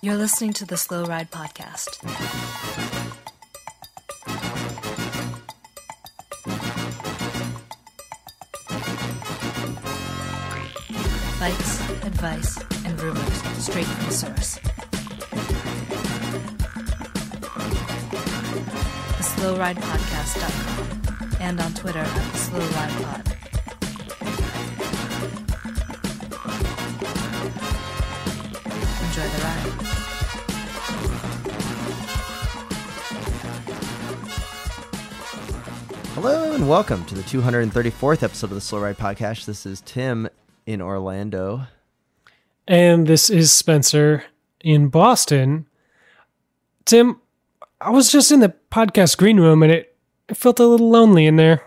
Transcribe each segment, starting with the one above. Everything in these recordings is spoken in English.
You're listening to the Slow Ride Podcast. Fights, advice, and rumors straight from the source. TheSlowRidePodcast.com and on Twitter at TheSlowRidePod. Enjoy the ride. Hello and welcome to the 234th episode of the Slow Ride Podcast. This is Tim in Orlando. And this is Spencer in Boston. Tim, I was just in the podcast green room and it felt a little lonely in there.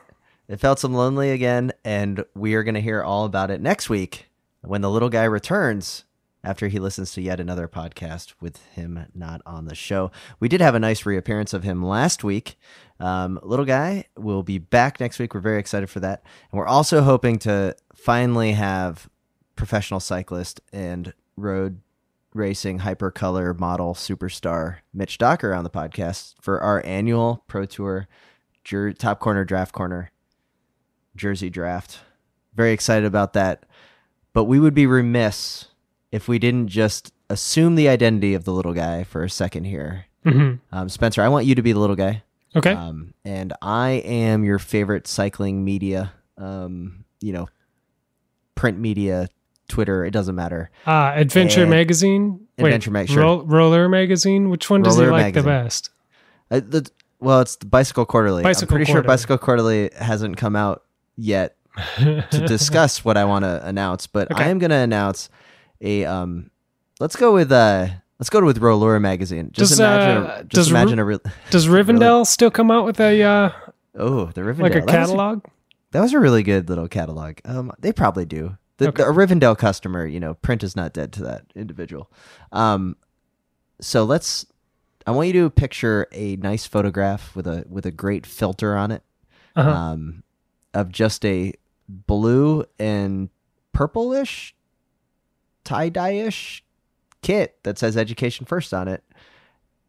It felt some lonely again, and we are going to hear all about it next week when the little guy returns after he listens to yet another podcast with him not on the show. We did have a nice reappearance of him last week. Little guy will be back next week. We're very excited for that. And we're also hoping to finally have professional cyclist and road racing hypercolor model superstar Mitch Docker on the podcast for our annual Pro Tour Top Corner Draft Corner Jersey Draft. Very excited about that. But we would be remiss if we didn't just assume the identity of the little guy for a second here. Mm-hmm. Spencer, I want you to be the little guy. Okay. And I am your favorite cycling media, print media, Twitter, it doesn't matter. Adventure Magazine? Adventure Magazine. Roller Magazine? Which one does he like the best? It's the Bicycle Quarterly. I'm pretty sure Bicycle Quarterly hasn't come out yet to discuss what I want to announce, but okay. I am going to announce a let's go with Roller Magazine. Does Rivendell still come out with a the Rivendell, like a catalog? That was a really good little catalog. They probably do. The Rivendell customer, print is not dead to that individual. So I want you to picture a nice photograph with a great filter on it, of just a blue and purplish tie-dye-ish kit that says Education First on it,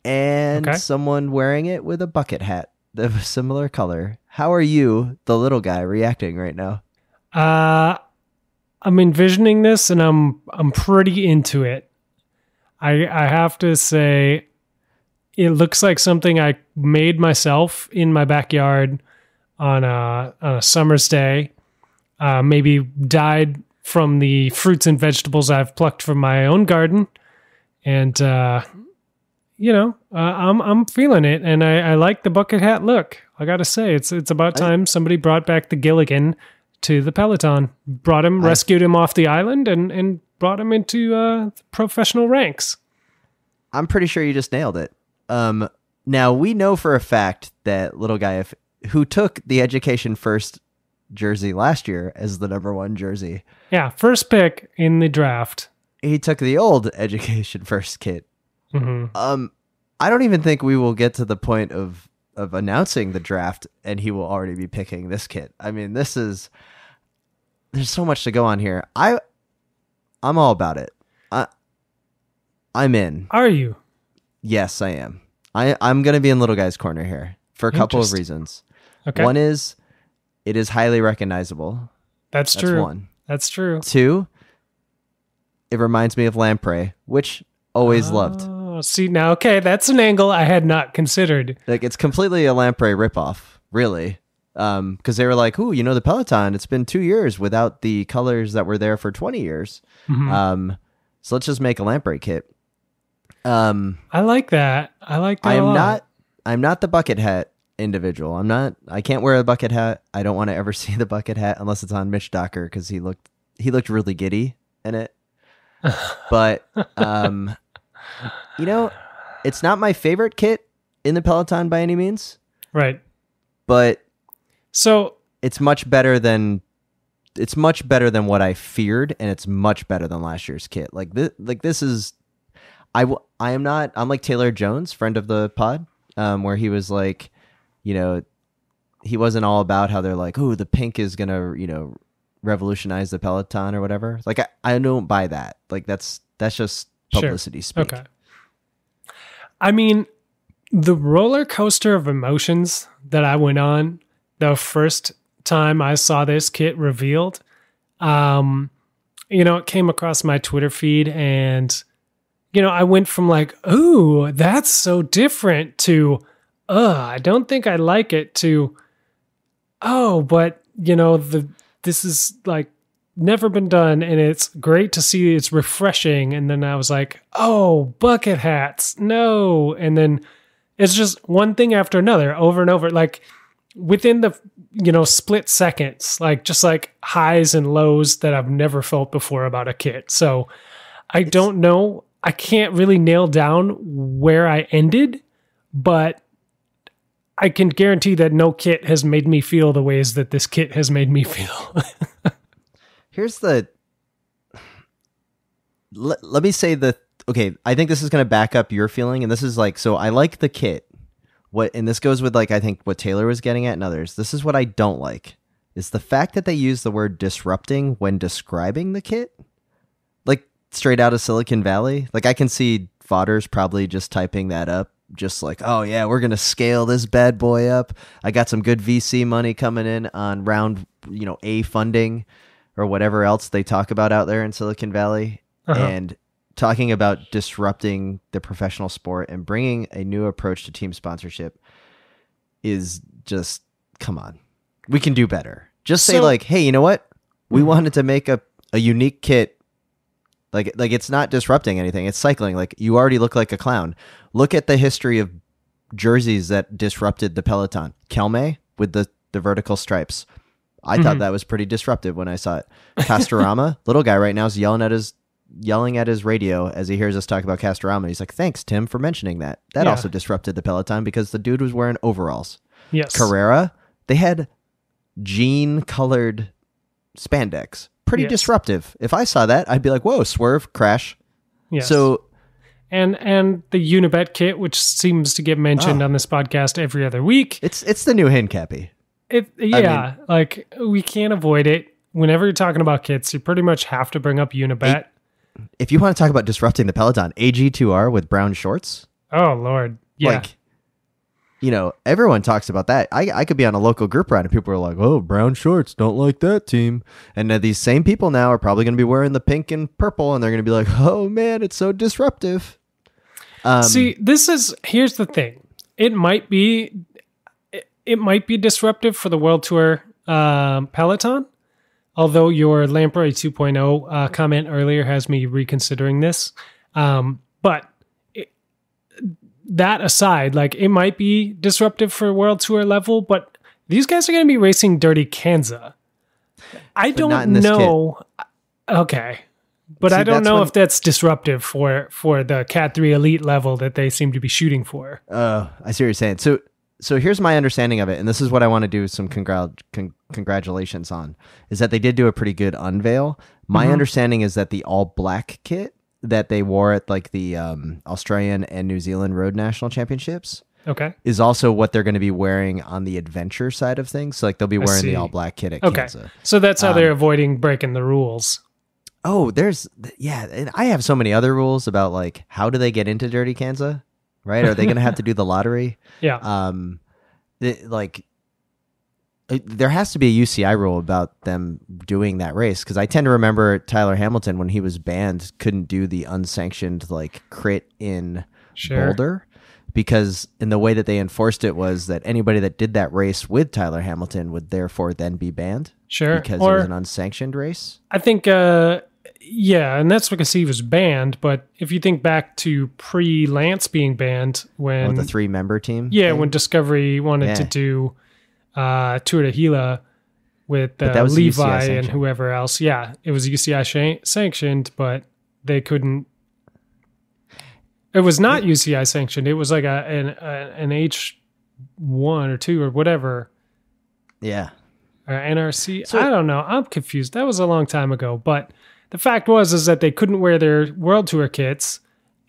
and someone wearing it with a bucket hat of a similar color. How are you, the little guy, reacting right now? I'm envisioning this and I'm pretty into it. I have to say it looks like something I made myself in my backyard on a summer's day. Maybe dyed from the fruits and vegetables I've plucked from my own garden. And, I'm feeling it. And I like the bucket hat look. I got to say, it's about time somebody brought back the Gilligan to the Peloton. Rescued him off the island and brought him into professional ranks. I'm pretty sure you just nailed it. Now, we know for a fact that little guy who took the Education First jersey last year as the number one jersey. Yeah, first pick in the draft. He took the old Education First kit. Mm-hmm. I don't even think we will get to the point of announcing the draft and he will already be picking this kit. I mean, there's so much to go on here. I'm all about it. I'm in. Are you? Yes, I am. I'm going to be in little guy's corner here for a couple of reasons. Okay. One is it is highly recognizable. That's true. One. That's true. Two, it reminds me of Lamprey, which always loved. See, now, okay, that's an angle I had not considered. Like, it's completely a Lamprey ripoff, really. Because they were like, ooh, the Peloton, it's been 2 years without the colors that were there for 20 years. Mm-hmm. So let's just make a Lamprey kit. I like that. I like that I'm not the bucket hat individual. I can't wear a bucket hat. I don't want to ever see the bucket hat unless it's on Mitch Docker because he looked really giddy in it. But, it's not my favorite kit in the Peloton by any means. Right. But so it's much better than what I feared, and it's much better than last year's kit. This is, I'm like Taylor Jones, friend of the pod, where he was like, he wasn't all about how they're like, oh, the pink is gonna, revolutionize the Peloton or whatever. Like I don't buy that. Like that's just publicity speak. Okay. I mean, the roller coaster of emotions that I went on the first time I saw this kit revealed, it came across my Twitter feed, and, I went from like, ooh, that's so different, to, I don't think I like it, to, oh, but, this is like never been done, and it's great to see, it's refreshing. And then I was like, oh, bucket hats, no. And then it's just one thing after another, over and over, like within the, split seconds, like just like highs and lows that I've never felt before about a kit. So I don't know. I can't really nail down where I ended, but I can guarantee that no kit has made me feel the ways that this kit has made me feel. Let me say okay, I think this is going to back up your feeling. And this is like, so I like the kit. And this goes with like, I think what Taylor was getting at and others. This is what I don't like, is the fact that they use the word disrupting when describing the kit. Like straight out of Silicon Valley. Like I can see Fodders probably just typing that up. Just like, oh yeah, we're going to scale this bad boy up. I got some good VC money coming in on round, A funding or whatever else they talk about out there in Silicon Valley. And talking about disrupting the professional sport and bringing a new approach to team sponsorship is just, come on, we can do better. Just say like, hey, you know what? We wanted to make a unique kit. Like it's not disrupting anything. It's cycling. Like you already look like a clown. Look at the history of jerseys that disrupted the Peloton. Kelme with the vertical stripes. I thought that was pretty disruptive when I saw it. Castorama, little guy right now is yelling at his radio as he hears us talk about Castorama. He's like, thanks, Tim, for mentioning that. That also disrupted the Peloton because the dude was wearing overalls. Yes. Carrera, they had jean-colored spandex. Pretty disruptive. If I saw that, I'd be like, whoa, swerve, crash. Yes. So, and the Unibet kit, which seems to get mentioned on this podcast every other week. It's the new Hincappy. Like we can't avoid it. Whenever you're talking about kits, you pretty much have to bring up Unibet. If you want to talk about disrupting the Peloton, AG2R with brown shorts. Oh, Lord. Yeah. Like, everyone talks about that. I could be on a local group ride and people are like, oh, brown shorts, don't like that team. And these same people now are probably going to be wearing the pink and purple and they're going to be like, oh, man, it's so disruptive. See, here's the thing. It might be disruptive for the World Tour Peloton. Although your Lamprey 2.0 comment earlier has me reconsidering this. But that aside, like it might be disruptive for World Tour level, but these guys are going to be racing Dirty Kansas. I don't know. Okay. But see, I don't know if that's disruptive for the Cat 3 Elite level that they seem to be shooting for. I see what you're saying. So here's my understanding of it, and this is what I want to do some congratulations on, is that they did do a pretty good unveil. My understanding is that the all-black kit that they wore at like the Australian and New Zealand Road National Championships is also what they're going to be wearing on the adventure side of things. So like they'll be wearing the all-black kit at Kansas. So that's how they're avoiding breaking the rules. Oh, and I have so many other rules about like how do they get into Dirty Kansas? Right? Are they going to have to do the lottery? Yeah. There has to be a UCI rule about them doing that race, because I tend to remember Tyler Hamilton, when he was banned, couldn't do the unsanctioned like crit in Boulder, because in the way that they enforced it was that anybody that did that race with Tyler Hamilton would therefore then be banned. Sure. Because it was an unsanctioned race. I think and that's because he was banned. But if you think back to pre-Lance being banned, when the 3-member team, when Discovery wanted to do Tour de Gila with Levi and whoever else, it was UCI sanctioned, but they couldn't. It was not UCI sanctioned. It was like an H1 or 2 or whatever. Yeah. Or NRC. So, I don't know. I'm confused. That was a long time ago, but. The fact is that they couldn't wear their World Tour kits,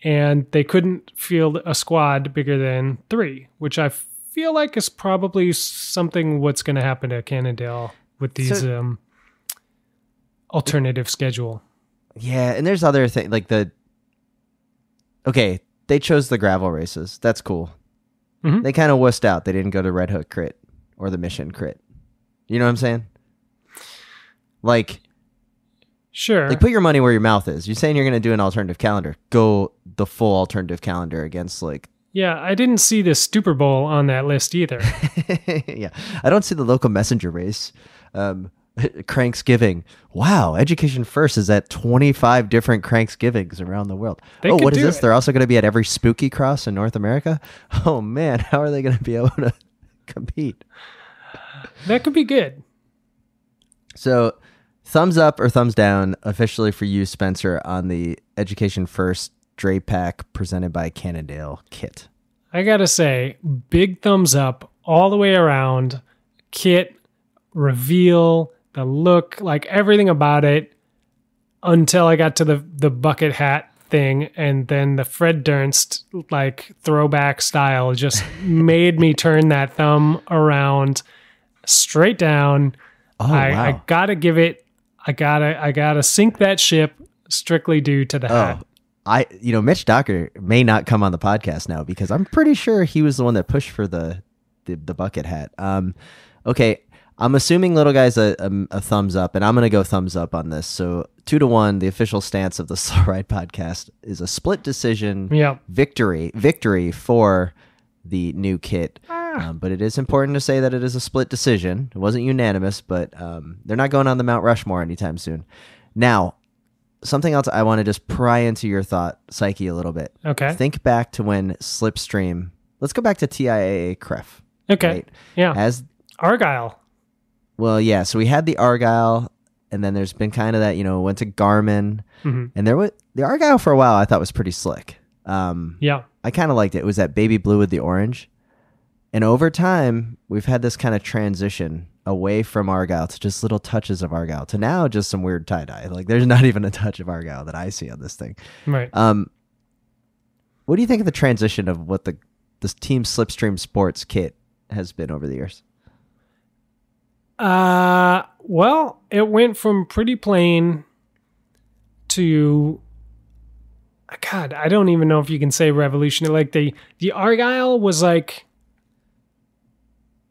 and they couldn't field a squad bigger than 3, which I feel like is probably something what's going to happen to Cannondale with these alternative schedule. Yeah, and there's other things like they chose the gravel races. That's cool. Mhm. They kind of wussed out. They didn't go to Red Hook Crit or the Mission Crit. You know what I'm saying? Like, Sure. put your money where your mouth is. You're saying you're going to do an alternative calendar. Go the full alternative calendar against like. Yeah, I didn't see the Super Bowl on that list either. Yeah, I don't see the local messenger race. Cranksgiving. Wow, Education First is at 25 different Cranksgivings around the world. They could what is do this? it. They're also going to be at every Spooky Cross in North America? Oh man, how are they going to be able to compete? That could be good. So, thumbs up or thumbs down officially for you, Spencer, on the Education First Dre Pack presented by Cannondale kit. I gotta say, big thumbs up all the way around. Kit, reveal, the look, like everything about it, until I got to the bucket hat thing, and then the Fred Durst like throwback style just made me turn that thumb around straight down. Oh, I wow. gotta give it. I gotta sink that ship strictly due to the hat. Mitch Docker may not come on the podcast now because I'm pretty sure he was the one that pushed for the bucket hat. Okay, I'm assuming little guy's a thumbs up, and I'm gonna go thumbs up on this. So 2-1, the official stance of the Slow Ride podcast is a split decision victory for the new kit. But it is important to say that it is a split decision. It wasn't unanimous, but they're not going on the Mount Rushmore anytime soon. Now, something else I want to just pry into your thought psyche a little bit. Okay. Think back to when Slipstream. Let's go back to TIAA Cref. Okay. Right? Yeah. As Argyle. well, yeah. So we had the Argyle, and then there's been kind of that, went to Garmin, and there was the Argyle for a while. I thought was pretty slick. Yeah. I kind of liked it. It was that baby blue with the orange. And over time, we've had this kind of transition away from Argyle to just little touches of Argyle to now just some weird tie-dye. Like there's not even a touch of Argyle that I see on this thing. Right. What do you think of the transition of what this Team Slipstream Sports kit has been over the years? Well, it went from pretty plain to, God, I don't even know if you can say revolutionary. Like the Argyle was like,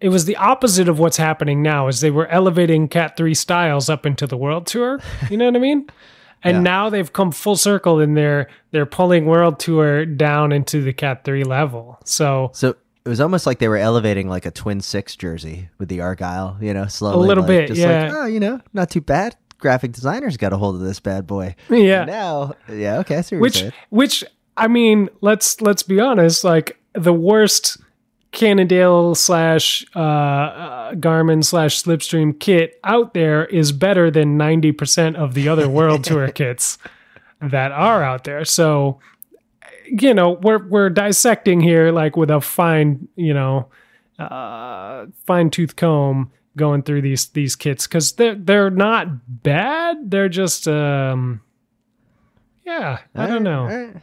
it was the opposite of what's happening now, is they were elevating Cat 3 styles up into the World Tour. You know what I mean? And now they've come full circle and they're pulling World Tour down into the Cat 3 level. So it was almost like they were elevating like a Twin 6 jersey with the Argyle, slowly. A little bit, just yeah. like, not too bad. Graphic designers got a hold of this bad boy. Yeah. And now, okay, I see what you're saying. Which, I mean, let's be honest, like the worst Cannondale / Garmin / Slipstream kit out there is better than 90% of the other World Tour kits that are out there. So, we're dissecting here like with a fine tooth comb going through these kits because they're not bad. They're just I don't know. All right.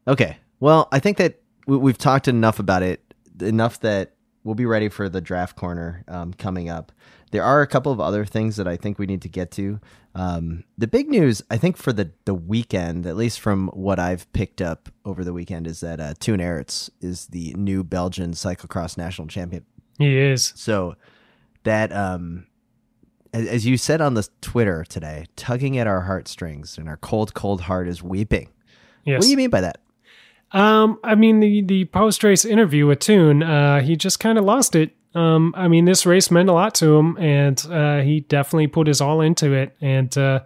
Okay. Well, I think that we've talked enough about it, enough that we'll be ready for the draft corner coming up. There are a couple of other things that I think we need to get to. The big news, I think, for the weekend, at least from what I've picked up over the weekend, is that Toon Aerts is the new Belgian cyclocross national champion. He is. So that, as you said on the Twitter today, tugging at our heartstrings and our cold, cold heart is weeping. Yes. What do you mean by that? I mean, the post-race interview with Toon, he just kind of lost it. I mean, this race meant a lot to him, and he definitely put his all into it, and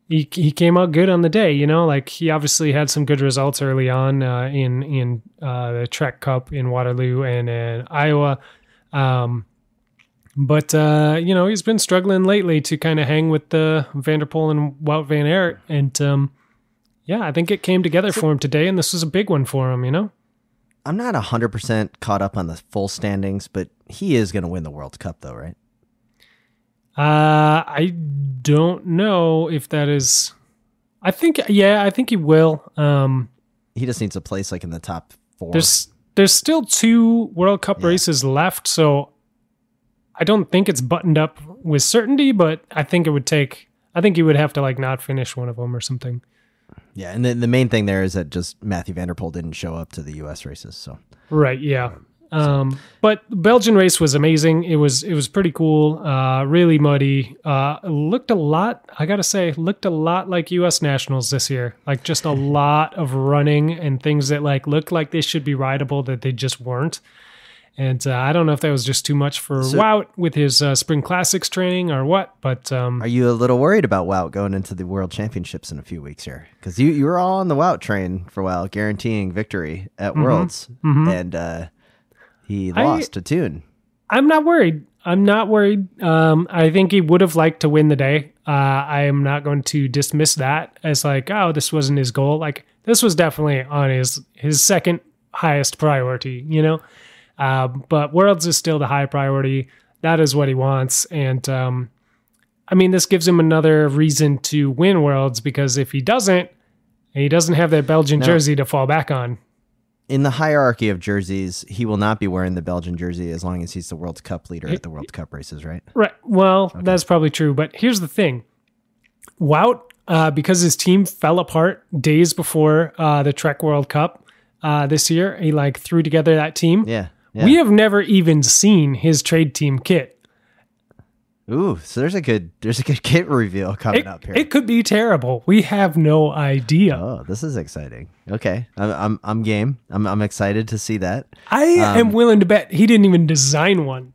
he came out good on the day. Like he obviously had some good results early on in the Trek Cup in Waterloo and in Iowa, but he's been struggling lately to kind of hang with the Van der Poel and Wout van Aert, and I think it came together for him today, and this was a big one for him. I'm not 100% caught up on the full standings, but he is going to win the World Cup, though, right? I don't know if that is. I think he will. He just needs a place like in the top 4. There's still 2 World Cup races left, so I don't think it's buttoned up with certainty. But I think it would take. I think he would have to like not finish one of them or something. Yeah, and the main thing there is that just Matthew Van Der Poel didn't show up to the U.S. races. So Right, yeah. But the Belgian race was amazing. It was pretty cool. Really muddy. Looked a lot like US Nationals this year. Like just a lot of running and things that like looked like they should be rideable that they just weren't. And I don't know if that was just too much for Wout with his Spring Classics training or what, but... are you a little worried about Wout going into the World Championships in a few weeks here? Because you were all on the Wout train for a while, guaranteeing victory at Worlds. And he lost to Toon. I'm not worried. I think he would have liked to win the day. I am not going to dismiss that as like, oh, this wasn't his goal. Like, this was definitely on his second highest priority, you know? But Worlds is still the high priority. That is what he wants. And, I mean, this gives him another reason to win Worlds, because if he doesn't have that Belgian jersey to fall back on. In the hierarchy of jerseys, he will not be wearing the Belgian jersey as long as he's the World Cup leader at the World Cup races, right? Right. Well, That's probably true. But here's the thing. Wout, because his team fell apart days before the Trek World Cup this year, he like threw together that team. Yeah. We have never even seen his trade team kit. Ooh, so there's a good kit reveal coming up here. It could be terrible. We have no idea. Oh, this is exciting. Okay, I'm game. I'm excited to see that. I am willing to bet he didn't even design one.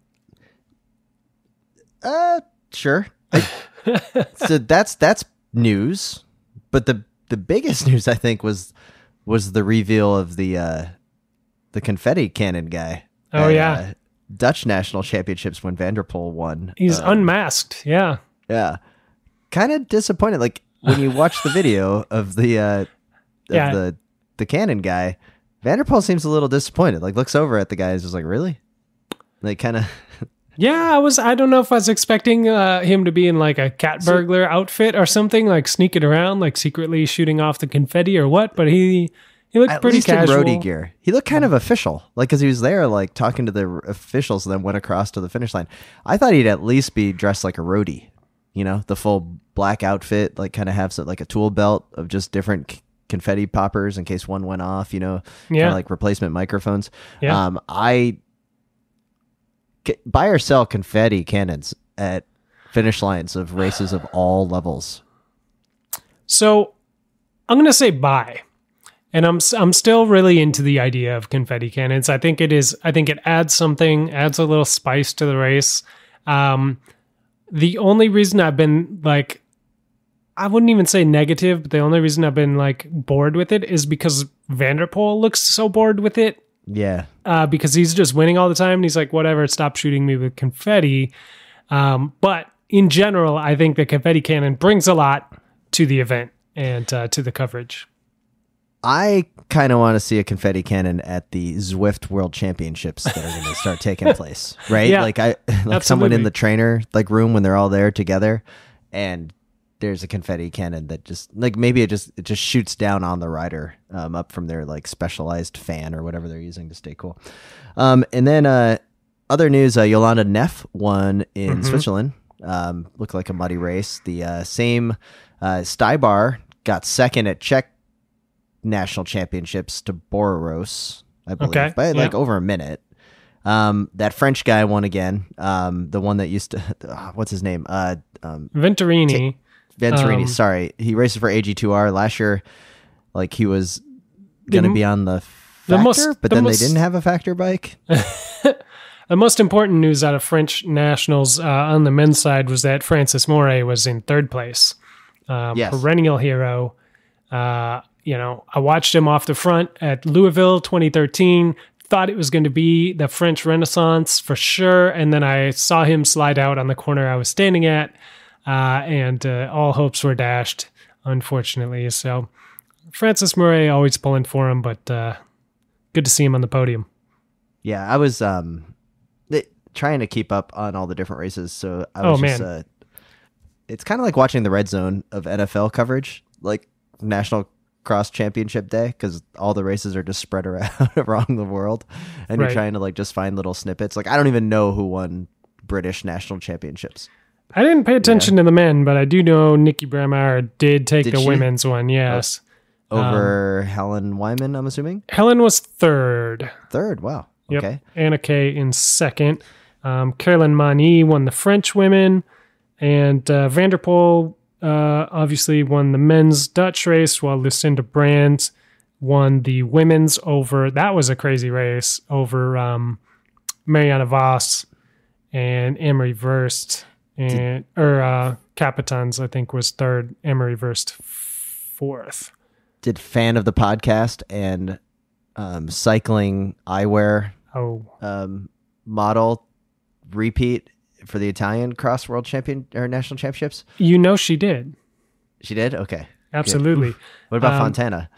Sure. So that's news, but the biggest news I think was the reveal of the confetti cannon guy. Oh yeah. Dutch national championships when Van der Poel won. He's unmasked. Yeah. Yeah. Kind of disappointed. Like when you watch the video of the cannon guy, Van der Poel seems a little disappointed. Like looks over at the guy and is just like, really? Like kind of. Yeah, I don't know if I was expecting him to be in like a cat burglar outfit or something, like sneaking around, like secretly shooting off the confetti or what, but he looked pretty casual. In roadie gear. He looked kind of official, like because he was there, like talking to the officials, and then went across to the finish line. I thought he'd at least be dressed like a roadie, you know, the full black outfit, like kind of have some, like a tool belt of just different confetti poppers in case one went off, you know, kind of like replacement microphones. Yeah. I buy or sell confetti cannons at finish lines of races of all levels. So I'm going to say buy. And I'm still really into the idea of confetti cannons. I think it adds something, adds a little spice to the race. The only reason I've been like, I wouldn't even say negative, but the only reason I've been like bored with it is because Van der Poel looks so bored with it. Yeah. Because he's just winning all the time. And he's like, whatever, stop shooting me with confetti. But in general, I think the confetti cannon brings a lot to the event and to the coverage. I kind of want to see a confetti cannon at the Zwift World Championships that are going to start taking place, right? Yeah, like absolutely. Someone in the trainer like room when they're all there together, and there's a confetti cannon that just like maybe it just shoots down on the rider up from their like specialized fan or whatever they're using to stay cool. And then other news: Yolanda Neff won in Switzerland. Looked like a muddy race. The same Stybar got second at Czech national championships to Boros, I believe, by like over a minute. That French guy won again. The one that used to, what's his name? Venturini. Venturini, sorry. He races for AG2R last year. Like he was going to be on the factor, but then they didn't have a factor bike. The most important news out of French nationals on the men's side was that Francis Moret was in third place. Perennial hero. You know, I watched him off the front at Louisville 2013, thought it was going to be the French Renaissance for sure. And then I saw him slide out on the corner I was standing at, and all hopes were dashed, unfortunately. So Francis Murray always pulling for him, but good to see him on the podium. Yeah, I was trying to keep up on all the different races. So I was it's kind of like watching the red zone of NFL coverage, like National Cross Championship Day, because all the races are just spread around the world, and you're trying to like just find little snippets. Like I don't even know who won British national championships. I didn't pay attention to the men, but I do know Nikki Bramauer did take the women's one. Yes. over Helen Wyman, I'm assuming? Helen was third. Third, wow. Yep. Okay. Anna Kay in second. Caroline Mani won the French women. And Vanderpool obviously won the men's Dutch race, while Lucinda Brandt won the women's over, that was a crazy race, over Marianne Vos and Emery Verst. And Capitans, I think, was third. Emery Verst fourth. Did fan of the podcast and cycling eyewear model repeat for the Italian cross world champion or national championships? You know she did. She did? Okay. Absolutely. Good. What about Fontana?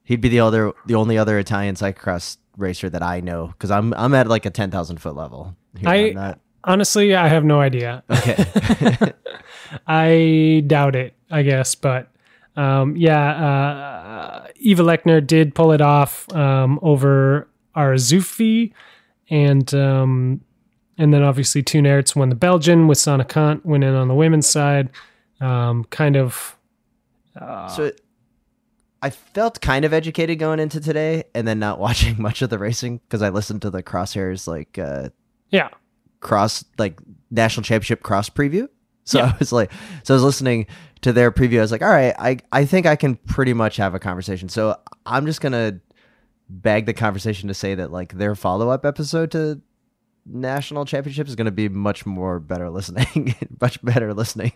He'd be the only other Italian cyclocross racer that I know, because I'm at like a 10,000 foot level. Honestly, I have no idea. Okay. I doubt it, I guess. But Eva Lechner did pull it off over Arzufi. And then obviously Toon Aerts won the Belgian, with Sana Kant winning on the women's side. So I felt kind of educated going into today, and then not watching much of the racing because I listened to the Crosshairs national championship cross preview. So I was listening to their preview. I was like, all right, I think I can pretty much have a conversation. So I'm just gonna bag the conversation to say that like their follow-up episode to national championship is going to be much better listening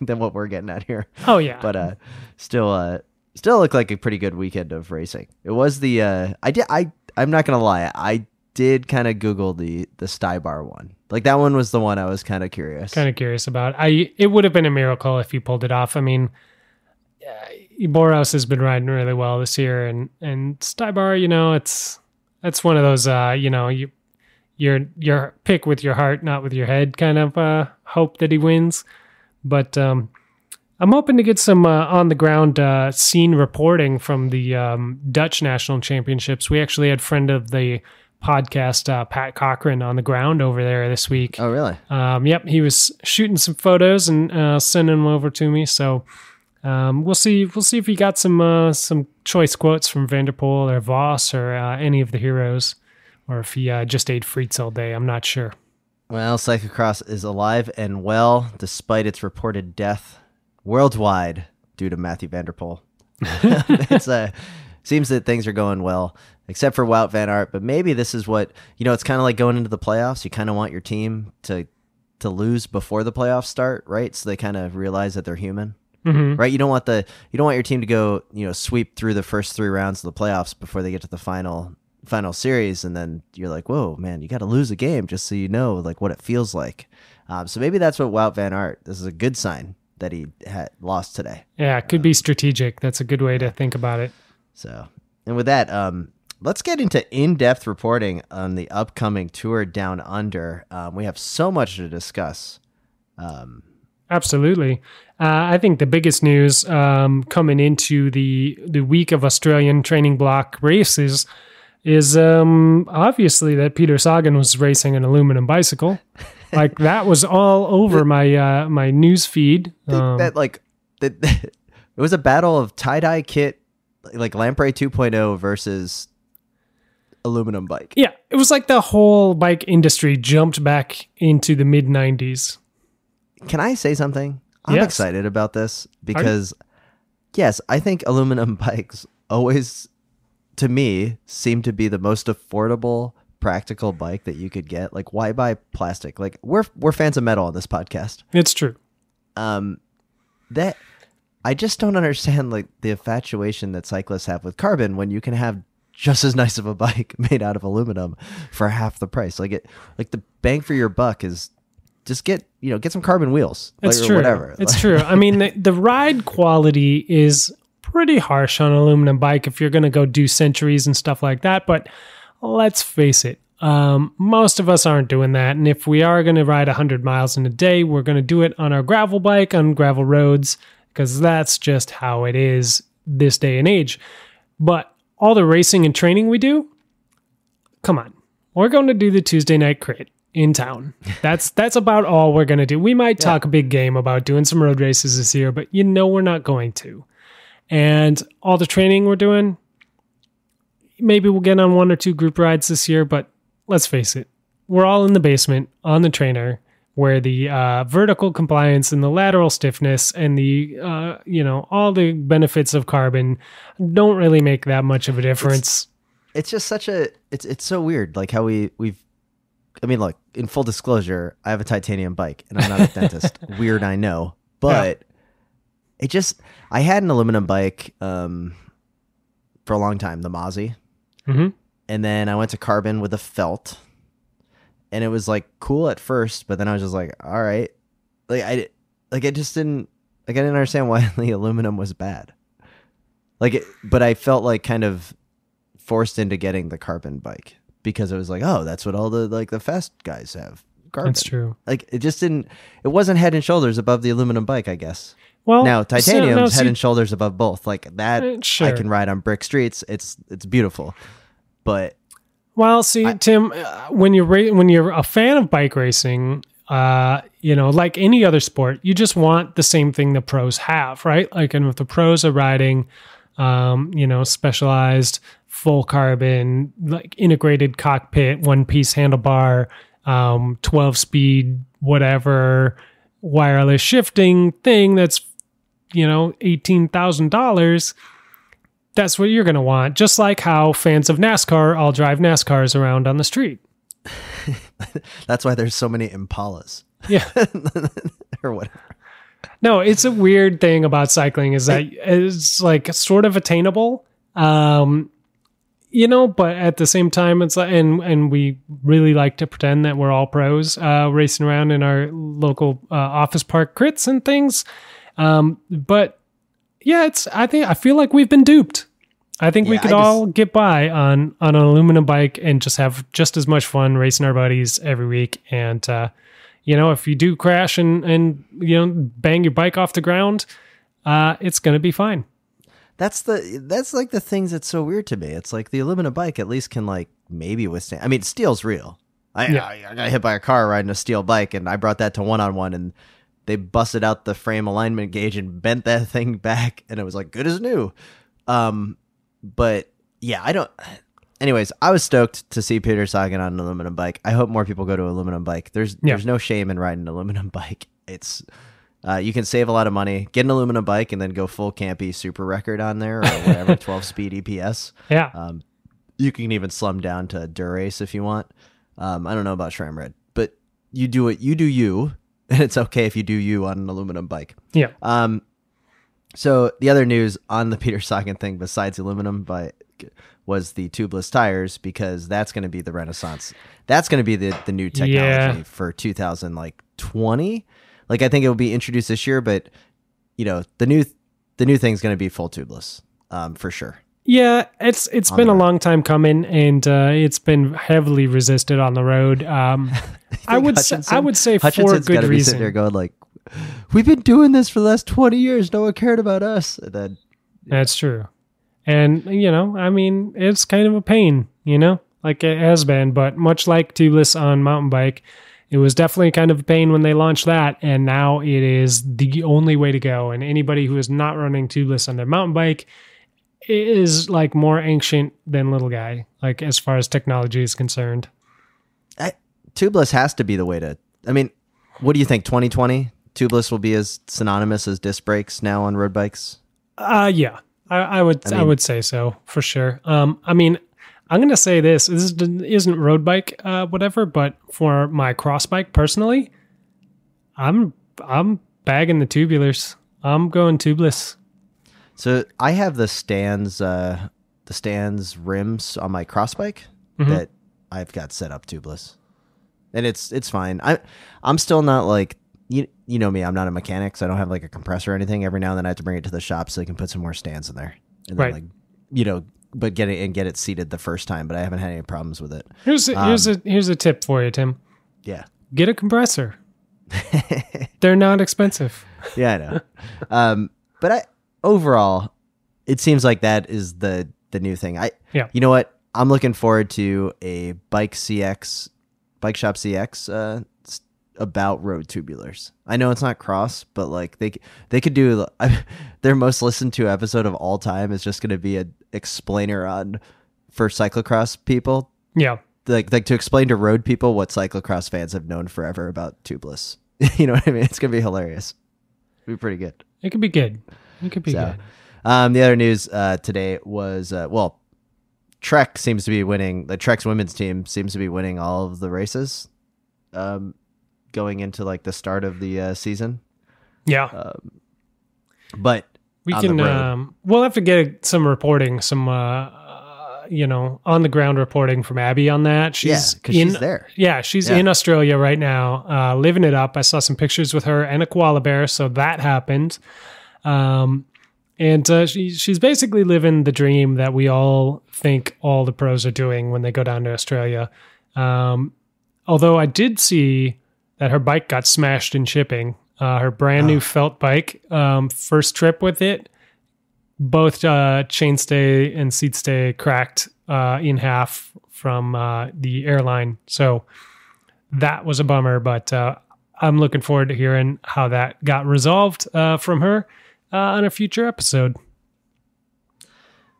than what we're getting at here. Oh yeah. But still looked like a pretty good weekend of racing. It was I'm not going to lie. I did kind of Google the Stybar one. Like that one was the one I was kind of curious about. It would have been a miracle if you pulled it off. I mean, Boros has been riding really well this year, and Stybar, that's one of those, your pick with your heart, not with your head kind of hope that he wins. But I'm hoping to get some on the ground scene reporting from the Dutch National Championships. We actually had friend of the podcast, Pat Cochran, on the ground over there this week. Oh, really? Yep. He was shooting some photos and sending them over to me. So we'll see if he got some choice quotes from Vanderpool or Voss or any of the heroes, or if he just ate frites all day. I'm not sure. Well, cyclocross is alive and well, despite its reported death worldwide due to Matthew Vanderpool. It seems that things are going well, except for Wout van Aert. But maybe this is what, it's kind of like going into the playoffs. You kind of want your team to lose before the playoffs start, right? So they kind of realize that they're human. Mm-hmm. Right? You don't want your team to go, sweep through the first 3 rounds of the playoffs before they get to the final series, and then you're like, whoa, man, you got to lose a game just so you know like what it feels like. So maybe that's what Wout van Aert. This is a good sign that he had lost today. Yeah, it could be strategic. That's a good way to think about it. So, and with that, let's get into in-depth reporting on the upcoming Tour Down Under. We have so much to discuss. Absolutely. I think the biggest news coming into the week of Australian training block races is obviously that Peter Sagan was racing an aluminum bicycle. Like that was all over my news feed. It was a battle of tie-dye kit, like Lamprey 2.0 versus aluminum bike. Yeah, it was like the whole bike industry jumped back into the mid-90s. Can I say something? I'm excited about this because, yes, I think aluminum bikes always, to me, seem to be the most affordable, practical bike that you could get. Like, why buy plastic? Like, we're fans of metal on this podcast. It's true. That I just don't understand, like, the infatuation that cyclists have with carbon when you can have just as nice of a bike made out of aluminum for half the price. Like the bang for your buck is just get some carbon wheels. It's true. Or whatever. It's true. I mean, the ride quality is pretty harsh on an aluminum bike if you're going to go do centuries and stuff like that. But let's face it, most of us aren't doing that. And if we are going to ride 100 miles in a day, we're going to do it on our gravel bike on gravel roads, because that's just how it is this day and age. But all the racing and training we do, come on, we're going to do the Tuesday night crit in town. That's about all we're going to do. We might talk a big game about doing some road races this year, but we're not going to. And all the training we're doing, maybe we'll get on one or two group rides this year, but let's face it, we're all in the basement on the trainer where the vertical compliance and the lateral stiffness and the, all the benefits of carbon don't really make that much of a difference. It's just it's so weird. Like how look, in full disclosure, I have a titanium bike and I'm not a dentist. Weird, I know, but I had an aluminum bike, for a long time, the Mozzie. Mm-hmm. And then I went to carbon with a felt. And it was like cool at first, but then I was just like, all right. I didn't understand why the aluminum was bad. But I felt like kind of forced into getting the carbon bike because it was like, oh, that's what all the fast guys have. Carbon. That's true. It wasn't head and shoulders above the aluminum bike, I guess. Well, now titanium's head and shoulders above both. Like that, sure. I can ride on brick streets. It's beautiful, but. Well, see, Tim, when you're a fan of bike racing, like any other sport, you just want the same thing the pros have, right? Like, and if the pros are riding, specialized full carbon, like integrated cockpit, one piece handlebar, 12 speed, whatever wireless shifting thing that's, $18,000. That's what you're going to want. Just like how fans of NASCAR all drive NASCARs around on the street. That's why there's so many Impalas. Yeah. Or whatever. No, it's a weird thing about cycling is that it's like sort of attainable. But at the same time, it's like, and we really like to pretend that we're all pros racing around in our local office park crits and things. But yeah, I feel like we've been duped. I think we could all get by on an aluminum bike and just have just as much fun racing our buddies every week. And, if you do crash and bang your bike off the ground, it's going to be fine. That's like the things that's so weird to me. It's like the aluminum bike at least can like maybe withstand. I mean, steel's real. I got hit by a car riding a steel bike and I brought that to one-on-one and they busted out the frame alignment gauge and bent that thing back, and it was like good as new. But yeah, anyways, I was stoked to see Peter Sagan on an aluminum bike. I hope more people go to aluminum bike. There's no shame in riding an aluminum bike. It's you can save a lot of money. Get an aluminum bike and then go full campy super record on there or whatever 12-speed EPS. Yeah. You can even slum down to Durace if you want. I don't know about SRAM Red, but you do it. You do you. And it's okay if you do you on an aluminum bike. Yeah. So the other news on the Peter Sagan thing besides aluminum was the tubeless tires, because that's going to be the renaissance. That's going to be the new technology for 2020. Like I think it will be introduced this year, but the new thing's going to be full tubeless for sure. Yeah, it's been a long time coming, and it's been heavily resisted on the road. I would say for Hutchinson's good reason. Be sitting there going like, "We've been doing this for the last 20 years. No one cared about us." And then, that's true, and it's kind of a pain, like it has been. But much like tubeless on mountain bike, it was definitely kind of a pain when they launched that, and now it is the only way to go. And anybody who is not running tubeless on their mountain bike is like more ancient than little guy, like as far as technology is concerned. Tubeless has to be the way to. I mean, what do you think? 2020 tubeless will be as synonymous as disc brakes now on road bikes? Yeah, I would say so for sure. I'm gonna say this isn't road bike whatever, but for my cross bike personally, I'm bagging the tubulars. I'm going tubeless. So I have the stands rims on my cross bike that I've got set up tubeless, and it's fine. I'm still not like you know me. I'm not a mechanic, so I don't have like a compressor or anything. Every now and then I have to bring it to the shop so they can put some more stands in there, and then but get it seated the first time. But I haven't had any problems with it. Here's a tip for you, Tim. Yeah, get a compressor. They're not expensive. Yeah, I know. But overall, it seems like that is the new thing. You know what? I'm looking forward to a Bike Shop CX about road tubulars. I know it's not cross, but like they could do their most listened to episode of all time is just going to be an explainer on for cyclocross people. Yeah. Like to explain to road people what cyclocross fans have known forever about tubeless. You know what I mean? It's going to be hilarious. It'll be pretty good. It could be good. It could be good. The other news today was, Trek seems to be winning. The Trek's women's team seems to be winning all of the races going into like the start of the season. Yeah. But we can, we'll have to get some reporting, some, on the ground reporting from Abby on that. She's there. Yeah, she's in Australia right now, living it up. I saw some pictures with her and a koala bear, so that happened. And she's basically living the dream that we all think all the pros are doing when they go down to Australia. Although I did see that her bike got smashed in shipping. Her brand new felt bike, first trip with it, both chainstay and seat stay cracked in half from the airline. So that was a bummer, but I'm looking forward to hearing how that got resolved from her on a future episode.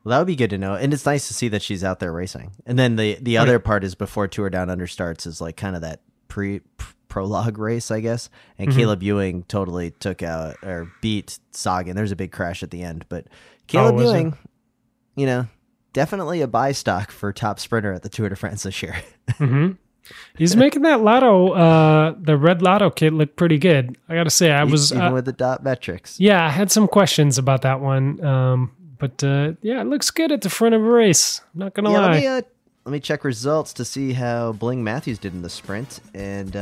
Well, that would be good to know. And it's nice to see that she's out there racing. And then the other part is before Tour Down Under starts is like kind of that prologue race, I guess. And Caleb Ewing totally took out or beat Sagan. There's a big crash at the end, but Caleb Ewing, definitely a buy stock for top sprinter at the Tour de France this year. He's making that lotto, the red lotto kit look pretty good. I got to say, I was even with the dot metrics. Yeah, I had some questions about that one. But it looks good at the front of a race. I'm not going to lie. Let me check results to see how Bling Matthews did in the sprint. And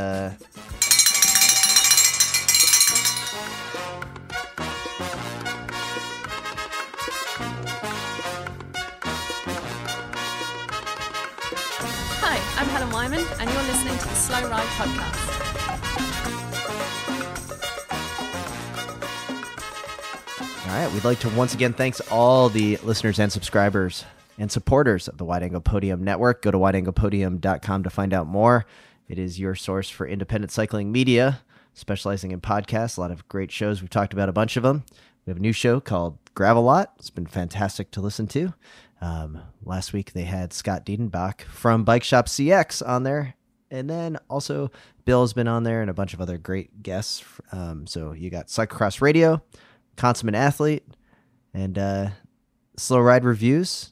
Hi, I'm Helen Wyman, and you're listening to the Slow Ride Podcast. all right, we'd like to once again thanks all the listeners and subscribers and supporters of the Wide Angle Podium Network. Go to wideanglepodium.com to find out more. It is your source for independent cycling media, specializing in podcasts. A lot of great shows. We've talked about a bunch of them. We have a new show called Gravel-Lot. It's been fantastic to listen to. Last week they had Scott Diedenbach from Bike Shop CX on there. And then also Bill's been on there and a bunch of other great guests. So you got Cyclocross Radio, Consummate Athlete, and Slow Ride Reviews.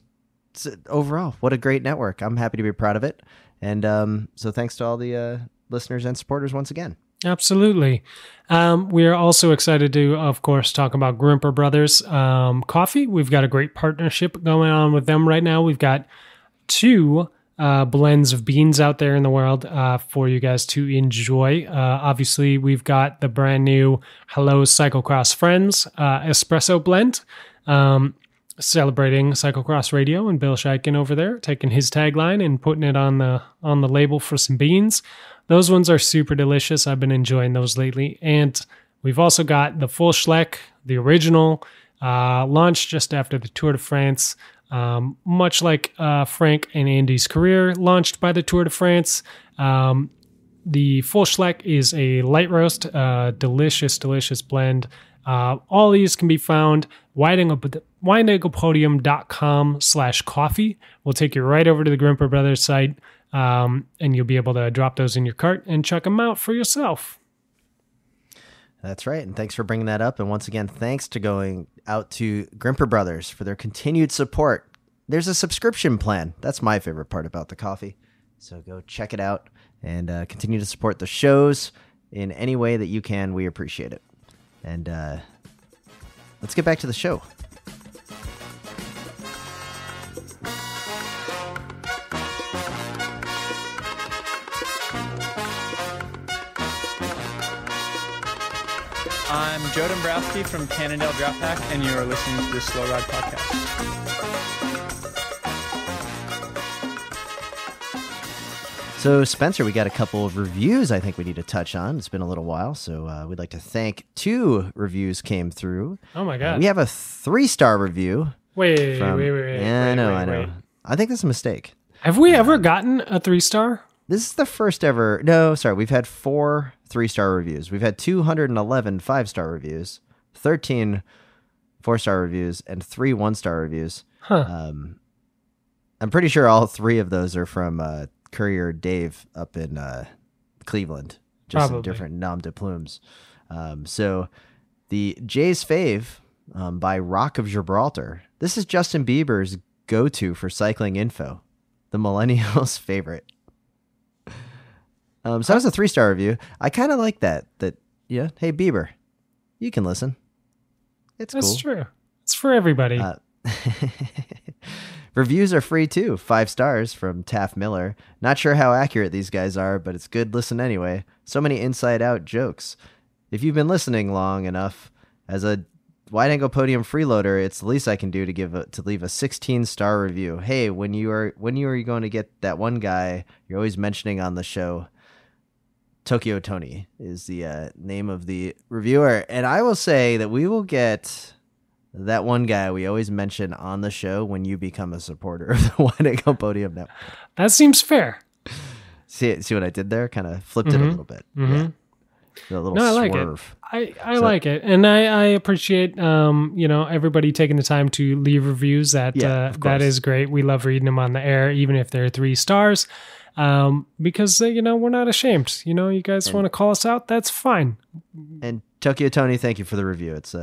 Overall, what a great network. I'm happy to be proud of it. And so thanks to all the listeners and supporters once again. Absolutely. We are also excited to, of course, talk about Grimpeur Brothers coffee. We've got a great partnership going on with them right now. We've got 2 blends of beans out there in the world for you guys to enjoy. Obviously, we've got the brand new Hello Cyclocross Friends espresso blend, celebrating Cyclocross Radio, and Bill Scheiken over there taking his tagline and putting it on the label for some beans. Those ones are super delicious. I've been enjoying those lately. And we've also got the full Schleck, the original, launched just after the Tour de France. Much like Frank and Andy's career, launched by the Tour de France. The full Schleck is a light roast, delicious blend. All these can be found wideanglepodium.com/coffee. We'll take you right over to the Grimpeur Brothers site, and you'll be able to drop those in your cart and check them out for yourself. That's right. And thanks for bringing that up. And once again, thanks to going out to Grimpeur Brothers for their continued support. There's a subscription plan. That's my favorite part about the coffee. So go check it out and continue to support the shows in any way that you can. We appreciate it. And let's get back to the show. I'm Joe Dombrowski from Cannondale Drop Pack, and you are listening to the Slow Ride Podcast. So, Spencer, we got a couple of reviews I think we need to touch on. It's been a little while, so we'd like to thank 2 reviews came through. Oh, my God. We have a 3-star review. Wait. Yeah, I know. I think that's a mistake. Have we ever gotten a 3-star? This is the first ever. No, sorry. We've had 4 3-star reviews. We've had 211 5-star reviews, 13 4-star reviews, and 3 1-star reviews. Huh. I'm pretty sure all three of those are from Courier Dave up in Cleveland, just Probably. in different nom de plumes. So the Jay's Fave by Rock of Gibraltar. This is Justin Bieber's go-to for cycling info, the millennials' favorite. So that was a 3-star review. I kind of like that. Yeah, hey Bieber, you can listen. It's That's cool. true. It's for everybody. Reviews are free too. 5 stars from Taff Miller. Not sure how accurate these guys are, but it's good listen anyway. So many inside out jokes. If you've been listening long enough, as a Wide Angle Podium freeloader, it's the least I can do to leave a 16-star review. Hey, when you are going to get that one guy you're always mentioning on the show? Tokyo Tony is the name of the reviewer, and I will say that we will get that one guy we always mention on the show when you become a supporter of the Wide Angle Podium Network. That seems fair. See what I did there? Kind of flipped it a little bit. Yeah. A little No, I like swerve. it. I like it, and I appreciate everybody taking the time to leave reviews. That of that course. is great. We love reading them on the air, even if they're 3 stars, because we're not ashamed. You guys want to call us out? That's fine. And Tokyo Tony, thank you for the review. It's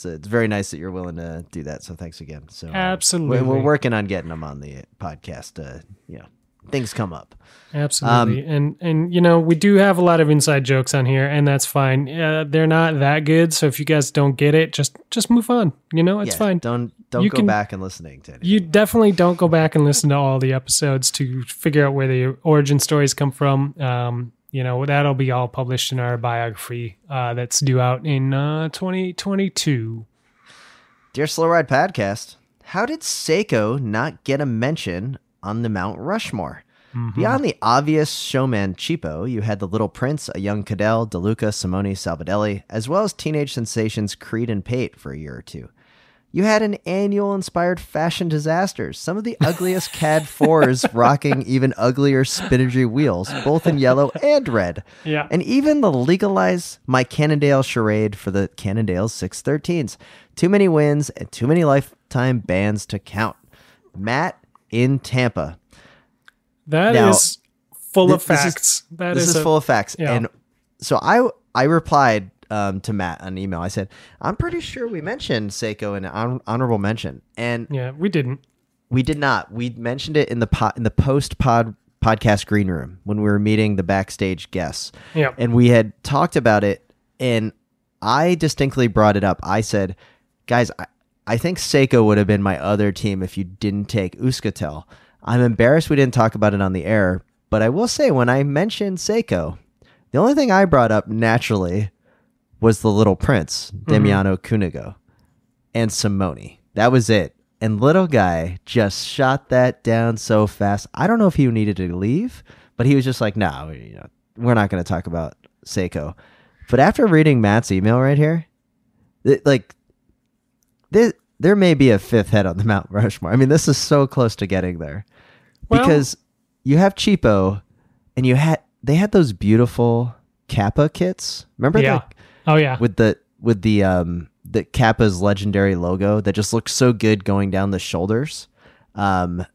very nice that you're willing to do that. So thanks again. So Absolutely. we're working on getting them on the podcast. Things come up. Absolutely. And we do have a lot of inside jokes on here, and that's fine. They're not that good, so if you guys don't get it, just move on. It's fine. Don't You go can- back and listening to it. You definitely don't go back and listen to all the episodes to figure out where the origin stories come from. That'll be all published in our biography that's due out in 2022. Dear Slow Ride Podcast, how did Seiko not get a mention on the Mount Rushmore? Beyond the obvious showman Cheapo, you had the Little Prince, a young Cadell, DeLuca, Simone, Salvadelli, as well as teenage sensations Creed and Pate for a year or two. You had an annual-inspired fashion disasters, some of the ugliest CAD 4s rocking even uglier spinnery wheels, both in yellow and red. Yeah. And even the legalize my Cannondale charade for the Cannondale 613s. Too many wins and too many lifetime bans to count. Matt in Tampa. That Now, is full of this is- facts. This is full of facts. Yeah. And so I replied to Matt on email. I said, I'm pretty sure we mentioned Seiko in an honorable mention. And Yeah, we didn't. we did not. We mentioned it in the podcast green room when we were meeting the backstage guests. Yeah. And we had talked about it, and I distinctly brought it up. I said, guys, I think Seiko would have been my other team if you didn't take Euskaltel. I'm embarrassed we didn't talk about it on the air, but I will say when I mentioned Seiko, the only thing I brought up naturally was the Little Prince, Damiano Cunego, and Simone. That was it. And little guy just shot that down so fast. I don't know if he needed to leave, but he was just like, no, we're not going to talk about Seiko. But after reading Matt's email right here, there may be a 5th head on the Mount Rushmore. I mean, this is so close to getting there. Well- Because you have Cheapo, and they had those beautiful Kappa kits. Remember Yeah. Oh yeah. with the Kappa's legendary logo that just looks so good going down the shoulders. And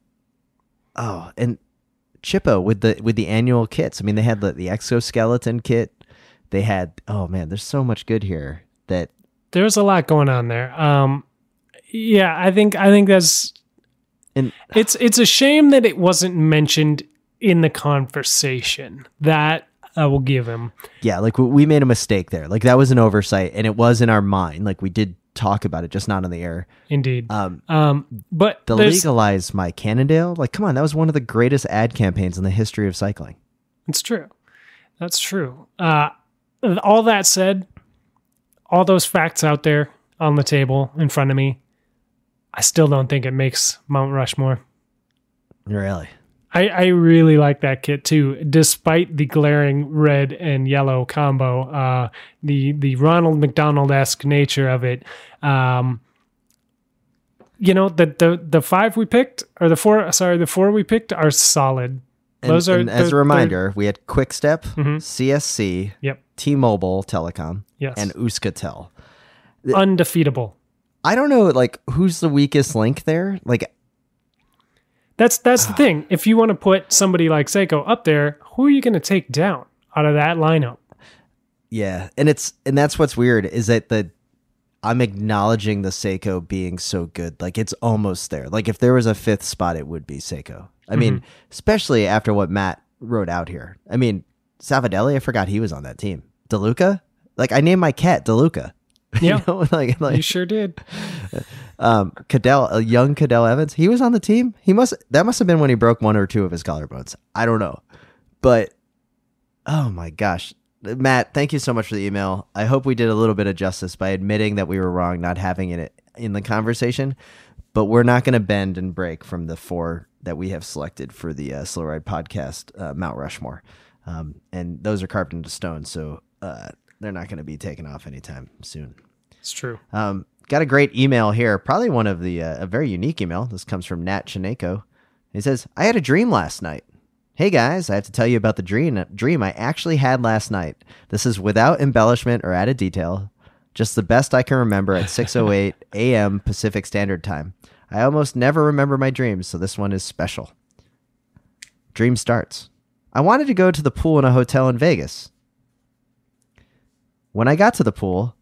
Chippo with the annual kits. I mean, they had the exoskeleton kit. They had, oh man, there's so much good here that There's a lot going on there. Yeah, I think that's and it's a shame that it wasn't mentioned in the conversation. That I will give him. yeah, like we made a mistake there. Like that was an oversight, and it was in our mind. Like we did talk about it, just not on the air. Indeed. But But the there's, legalize my Cannondale, like come on, that was one of the greatest ad campaigns in the history of cycling. it's true. That's true. All that said, all those facts out there on the table in front of me, I still don't think it makes Mount Rushmore. Really? I really like that kit too, despite the glaring red and yellow combo. The Ronald McDonald-esque nature of it. The 5 we picked, or the 4 we picked are solid. Those are And as a reminder, we had Quickstep, CSC, Yep. T-Mobile Telecom, Yes. and Euskaltel. Undefeatable. I don't know, like, who's the weakest link there? Like, That's the thing. If you want to put somebody like Seiko up there, who are you going to take down out of that lineup? Yeah, and that's what's weird is that I'm acknowledging the Seiko being so good. Like, it's almost there. Like, if there was a 5th spot, it would be Seiko. I mean, especially after what Matt wrote out here. I mean, Salvadelli, I forgot he was on that team. DeLuca? Like, I named my cat DeLuca. Yeah, You know, like you sure did. Young Cadell Evans, he was on the team. That must have been when he broke 1 or 2 of his collarbones. I don't know. But, oh my gosh. Matt, thank you so much for the email. I hope we did a little bit of justice by admitting that we were wrong not having it in the conversation, but we're not going to bend and break from the 4 that we have selected for the Slow Ride podcast, Mount Rushmore. And those are carved into stone, so they're not going to be taken off anytime soon. It's true. Got a great email here, probably one of a very unique email. This comes from Nat Chineko. He says, I had a dream last night. Hey guys, I have to tell you about the dream I actually had last night. This is without embellishment or added detail, just the best I can remember at 6:08 a.m. Pacific Standard Time. I almost never remember my dreams, so this one is special. Dream starts. I wanted to go to the pool in a hotel in Vegas. When I got to the pool,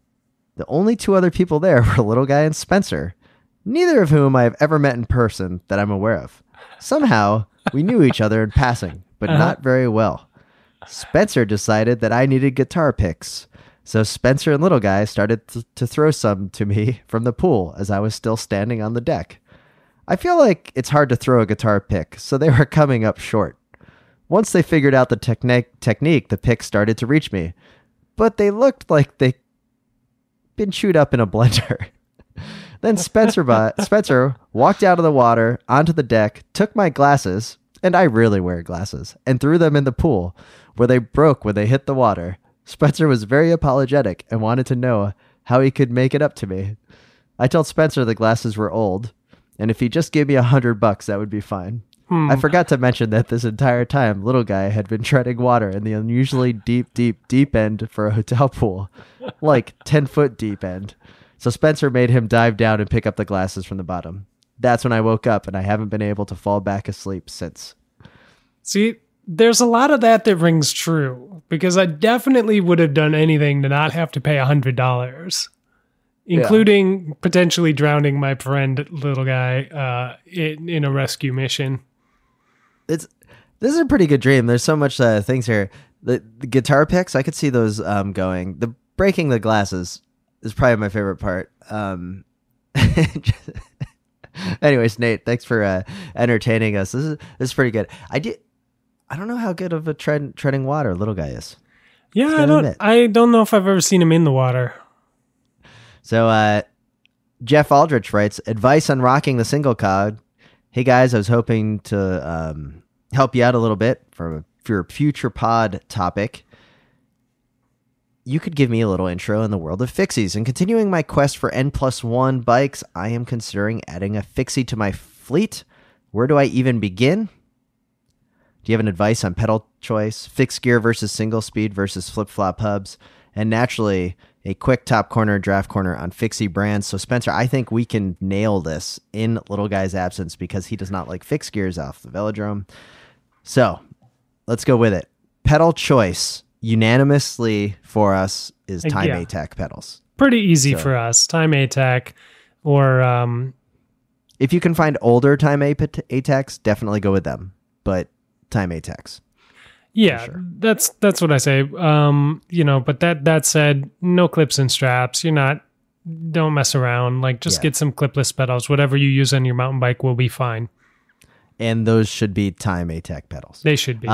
the only 2 other people there were Little Guy and Spencer, neither of whom I have ever met in person that I'm aware of. Somehow, we knew each other in passing, but not very well. Spencer decided that I needed guitar picks, so Spencer and Little Guy started to throw some to me from the pool as I was still standing on the deck. I feel like it's hard to throw a guitar pick, so they were coming up short. Once they figured out the technique, the picks started to reach me, but they looked like they'd been chewed up in a blender. Then Spencer walked out of the water, onto the deck, took my glasses, and I really wear glasses, and threw them in the pool, where they broke when they hit the water. Spencer was very apologetic and wanted to know how he could make it up to me. I told Spencer the glasses were old, and if he just gave me $100, that would be fine. I forgot to mention that this entire time, Little Guy had been treading water in the unusually deep end for a hotel pool, like 10-foot deep end. So Spencer made him dive down and pick up the glasses from the bottom. That's when I woke up, and I haven't been able to fall back asleep since. See, there's a lot of that rings true, because I definitely would have done anything to not have to pay $100, including potentially drowning my friend Little Guy in a rescue mission. This is a pretty good dream. There's so much things here. The guitar picks, I could see those going. The breaking the glasses is probably my favorite part. Anyways, Nate, thanks for entertaining us. This is pretty good. I don't know how good of a treading water Little Guy is. Yeah, I don't know if I've ever seen him in the water. So Jeff Aldrich writes, advice on rocking the single cog. Hey guys, I was hoping to help you out a little bit for your future pod topic. You could give me a little intro in the world of fixies. And continuing my quest for N+1 bikes, I am considering adding a fixie to my fleet. Where do I even begin? Do you have an advice on pedal choice, fixed gear versus single speed versus flip-flop hubs, and naturally a quick top corner, draft corner on fixie brands? So Spencer, I think we can nail this in Little Guy's absence because he does not like fixed gears off the velodrome. So let's go with it. Pedal choice unanimously for us is Time ATAC pedals. Pretty easy for us. Time ATAC or... if you can find older Time ATACs, definitely go with them. But Time ATACs. Yeah, sure. that's what I say. But that said, no clips and straps. Don't mess around. Like, just get some clipless pedals. Whatever you use on your mountain bike will be fine. And those should be Time ATAC pedals. They should be.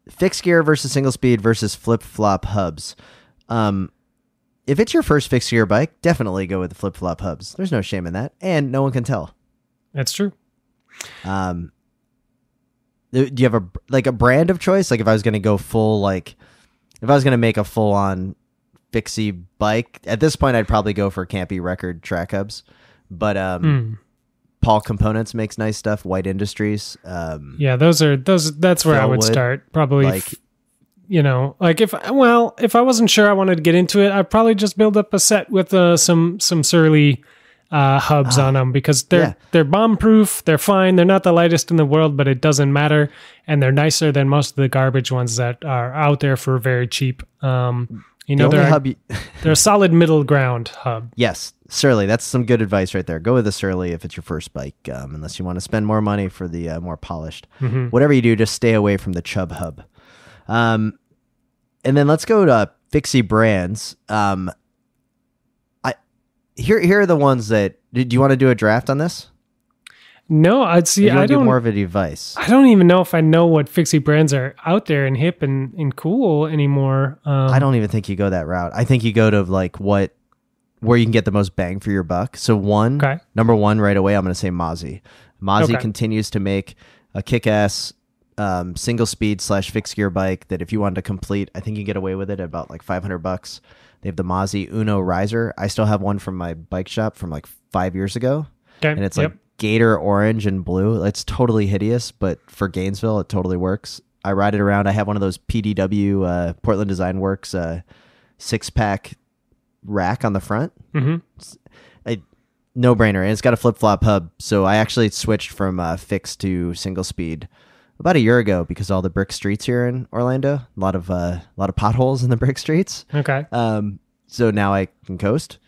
Fixed gear versus single speed versus flip-flop hubs. If it's your first fixed gear bike, definitely go with the flip-flop hubs. There's no shame in that. And no one can tell. That's true. Do you have a brand of choice? Like if I was going to go full, if I was going to make a full on fixie bike at this point, I'd probably go for Campy Record track hubs, but, Paul Components makes nice stuff. White Industries. That's where I would start. Probably, if I wasn't sure I wanted to get into it, I'd probably just build up a set with some Surly hubs on them because they're bomb proof. They're fine. They're not the lightest in the world, but it doesn't matter. And they're nicer than most of the garbage ones that are out there for very cheap. They're a solid middle ground hub. Yes, Surly. That's some good advice right there. Go with the Surly if it's your first bike, unless you want to spend more money for the more polished. Whatever you do, just stay away from the Chubb hub. And then let's go to Fixie brands. Here are the ones that. Do you want to do a draft on this? No, I'd see. I don't do more of a device. I don't even know if I know what Fixie brands are out there and hip and cool anymore. I don't even think you go that route. I think you go to like where you can get the most bang for your buck. So number one right away, I'm going to say Mozzie. Mozzie continues to make a kick-ass single speed / fixed gear bike that if you wanted to complete, I think you can get away with it at about like $500. They have the Mozzie Uno Riser. I still have one from my bike shop from like 5 years ago. Okay. And it's like gator orange and blue. It's totally hideous, but for Gainesville, it totally works. I ride it around. I have one of those PDW, Portland Design Works, 6-pack rack on the front. No brainer. And it's got a flip flop hub. So I actually switched from fixed to single speed about a year ago because all the brick streets here in Orlando, a lot of potholes in the brick streets. Okay. So now I can coast.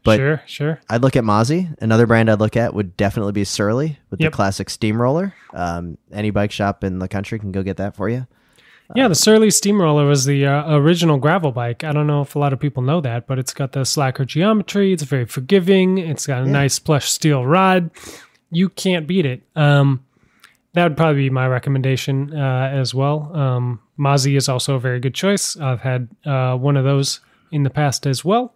But sure. I'd look at Mozzie. Another brand I'd look at would definitely be Surly with the classic steamroller. Any bike shop in the country can go get that for you. Yeah, the Surly Steamroller was the original gravel bike. I don't know if a lot of people know that, but it's got the slacker geometry. It's very forgiving. It's got a nice plush steel rod. You can't beat it. That would probably be my recommendation as well. Mozzie is also a very good choice. I've had one of those in the past as well.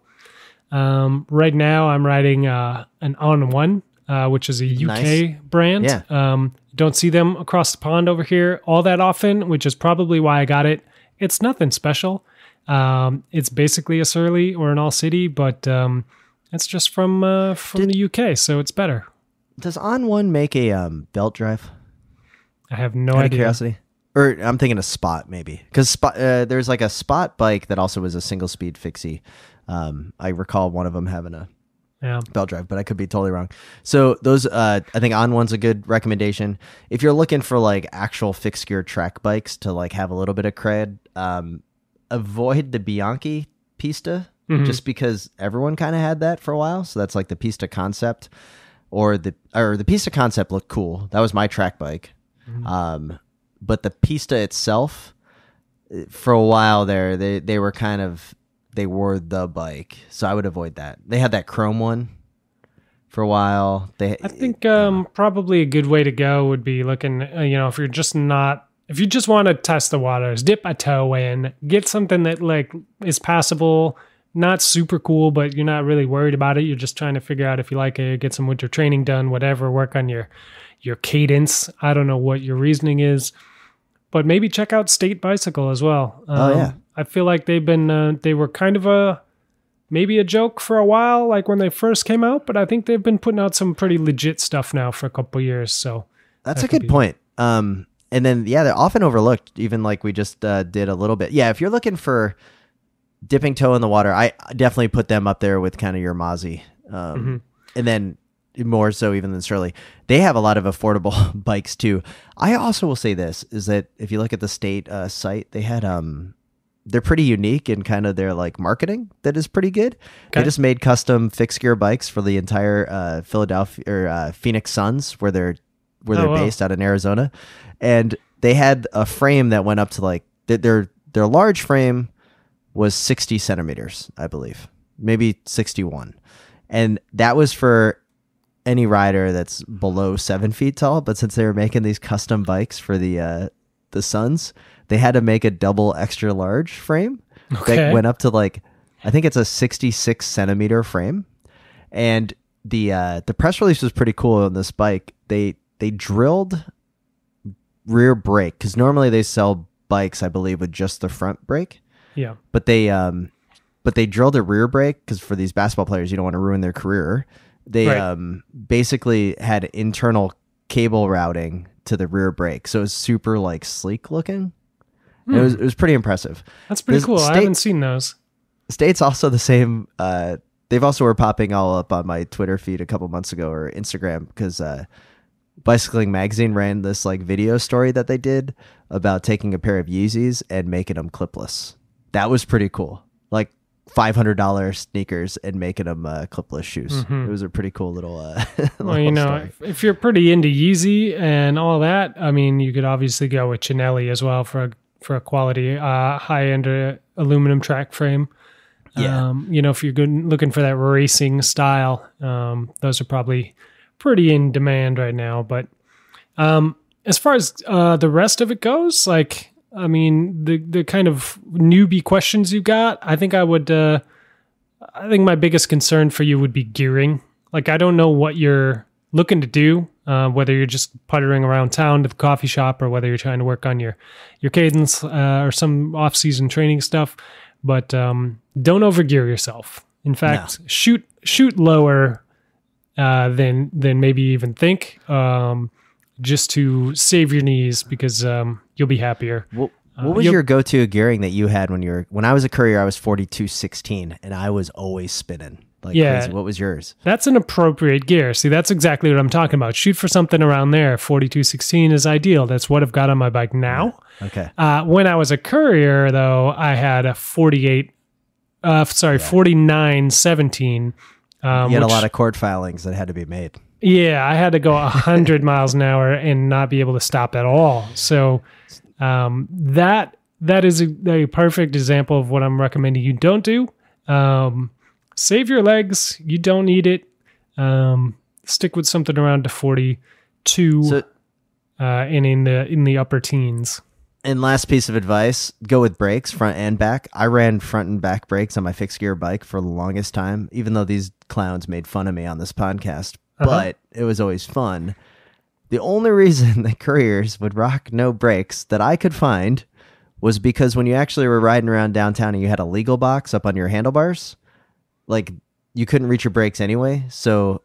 Right now, I'm riding an On One, which is a UK brand. Yeah. Don't see them across the pond over here all that often, which is probably why I got it. It's nothing special. It's basically a Surly or an All City, but it's just from the UK, so it's better. Does On One make a belt drive? I have no Out of idea. Curiosity. Or I'm thinking a Spot maybe, because there's like a Spot bike that also was a single speed fixie. I recall one of them having a belt drive, but I could be totally wrong. So those, I think On One's a good recommendation. If you're looking for like actual fixed gear track bikes to like have a little bit of cred, avoid the Bianchi Pista, just because everyone kind of had that for a while. So that's like the Pista Concept, or the Pista Concept looked cool. That was my track bike. But the Pista itself, for a while there, they were kind of, they were the bike. So I would avoid that. They had that chrome one for a while. I think probably a good way to go would be looking, if you just want to test the waters, dip a toe in, get something that like is passable, not super cool, but you're not really worried about it. You're just trying to figure out if you like it, get some winter training done, whatever, work on your cadence. I don't know what your reasoning is, but maybe check out State Bicycle as well. I feel like they were kind of maybe a joke for a while, like when they first came out, but I think they've been putting out some pretty legit stuff now for a couple of years. So that's a good point. And then, they're often overlooked, even like we just did a little bit. Yeah, if you're looking for dipping toe in the water, I definitely put them up there with kind of your Mozzie. And then more so even than Surly. They have a lot of affordable bikes too. I also will say this, is that if you look at the State site, they had they're pretty unique in kind of their like marketing that is pretty good. Okay. They just made custom fixed gear bikes for the entire Philadelphia or Phoenix Suns, where they're based out in Arizona, and they had a frame that went up to like their large frame was 60 centimeters, I believe, maybe 61, and that was for any rider that's below 7 feet tall. But since they were making these custom bikes for the Suns, they had to make a double extra large frame that went up to like, I think it's a 66 centimeter frame. And the press release was pretty cool on this bike. They drilled rear brake, because normally they sell bikes, I believe, with just the front brake. Yeah. But they drilled a rear brake because for these basketball players, you don't want to ruin their career. They basically had internal cable routing to the rear brake, so it was super like sleek looking. It was pretty impressive. That's pretty cool. I haven't seen those. State's also the same they've also were popping all up on my Twitter feed a couple months ago or Instagram because Bicycling Magazine ran this like video story that they did about taking a pair of Yeezys and making them clipless. That was pretty cool. Like $500 sneakers and making them clipless shoes. It was a pretty cool little Well, you know, story. if you're pretty into Yeezy and all that, I mean, you could obviously go with Chinelli as well for a quality high-end aluminum track frame. Yeah. You know, if you're looking for that racing style, those are probably pretty in demand right now. But as far as the rest of it goes, like, I mean, the kind of newbie questions you got, I think I think my biggest concern for you would be gearing. Like, I don't know what you're looking to do, whether you're just puttering around town to the coffee shop or whether you're trying to work on your cadence or some off-season training stuff. But don't overgear yourself. In fact, shoot lower than maybe you even think, just to save your knees because you'll be happier. What was your go-to gearing that you had when I was a courier? I was 42.16 and I was always spinning like crazy. What was yours? That's an appropriate gear. See, that's exactly what I'm talking about. Shoot for something around there. 42.16 is ideal. That's what I've got on my bike now. Okay. When I was a courier, though, I had a 49.17. You had a lot of cord filings that had to be made. Yeah, I had to go 100 miles an hour and not be able to stop at all. So that is a perfect example of what I'm recommending you don't do. Save your legs. You don't need it. Stick with something around to 42 and in the upper teens. And last piece of advice, go with brakes, front and back. I ran front and back brakes on my fixed gear bike for the longest time, even though these clowns made fun of me on this podcast. But it was always fun. The only reason that couriers would rock no brakes that I could find was because when you actually were riding around downtown and you had a legal box up on your handlebars, like you couldn't reach your brakes anyway. So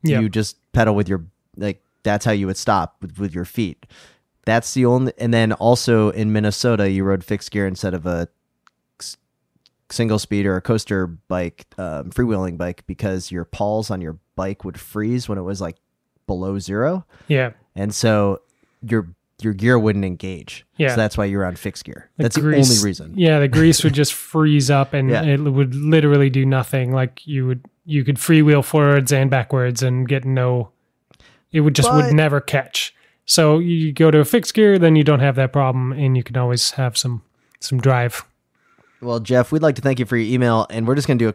you just pedal with your, like, that's how you would stop with your feet. That's the only, and then also in Minnesota, you rode fixed gear instead of a single speed or a coaster bike, freewheeling bike, because your pawls on your bike would freeze when it was like below zero. Yeah. And so your gear wouldn't engage. Yeah. So that's why you're on fixed gear. That's the only reason. Yeah. The grease would just freeze up and it would literally do nothing. Like you could freewheel forwards and backwards and get would never catch. So you go to a fixed gear, then you don't have that problem and you can always have some drive. Well, Jeff, we'd like to thank you for your email, and we're just going to do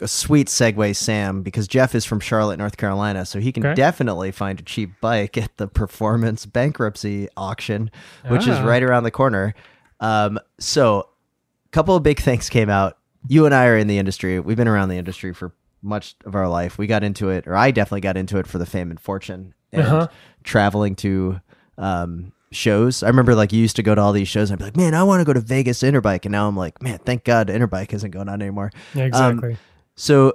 a sweet segue, Sam, because Jeff is from Charlotte, North Carolina, so he can definitely find a cheap bike at the Performance Bankruptcy Auction, which is right around the corner. So a couple of big things came out. You and I are in the industry. We've been around the industry for much of our life. We got into it, or I definitely got into it for the fame and fortune and traveling to shows. I remember like you used to go to all these shows and I'd be like, man, I want to go to Vegas Interbike. And now I'm like, man, thank God Interbike isn't going on anymore. Yeah, exactly. So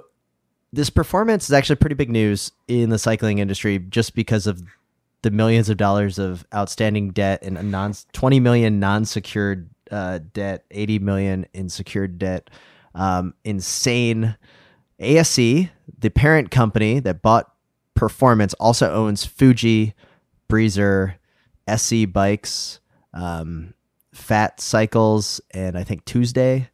this performance is actually pretty big news in the cycling industry just because of the millions of dollars of outstanding debt and 20 million non-secured debt, 80 million in secured debt. Insane. ASC, the parent company that bought Performance, also owns Fuji, Breezer, SC Bikes, Fat Cycles, and I think Tuesday.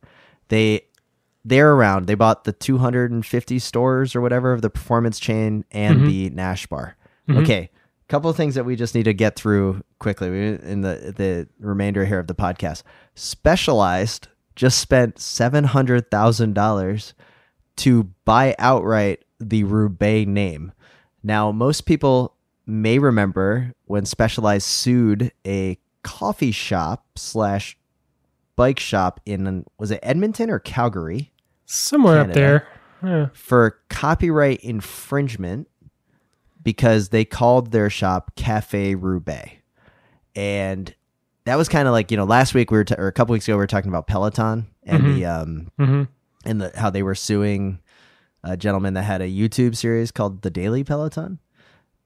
They're around. They bought the 250 stores or whatever of the Performance chain and the Nash bar. Okay, a couple of things that we just need to get through quickly in the remainder here of the podcast. Specialized just spent $700,000 to buy outright the Roubaix name. Now, most people may remember when Specialized sued a coffee shop / bike shop in, was it Edmonton or Calgary? Somewhere Canada, up there. Yeah. For copyright infringement because they called their shop Cafe Roubaix. And that was kind of like, last week or a couple weeks ago, we were talking about Peloton and how they were suing a gentleman that had a YouTube series called The Daily Peloton.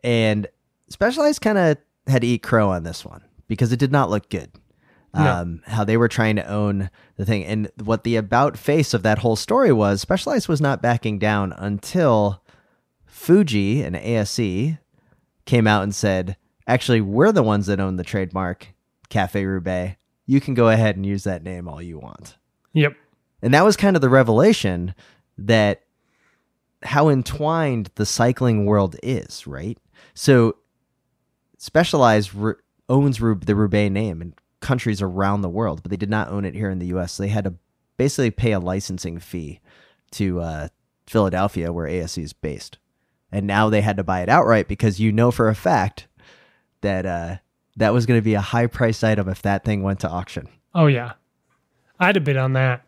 And Specialized kind of had to eat crow on this one because it did not look good. how they were trying to own the thing. And what the about face of that whole story was, Specialized was not backing down until Fuji and ASE came out and said, actually, we're the ones that own the trademark Cafe Roubaix. You can go ahead and use that name all you want. Yep. And that was kind of the revelation that how entwined the cycling world is, right? So Specialized owns the Roubaix name in countries around the world, but they did not own it here in the U.S. So they had to basically pay a licensing fee to Philadelphia, where ASE is based. And now they had to buy it outright because you know for a fact that that was going to be a high-priced item if that thing went to auction. Oh, yeah. I'd have bid on that.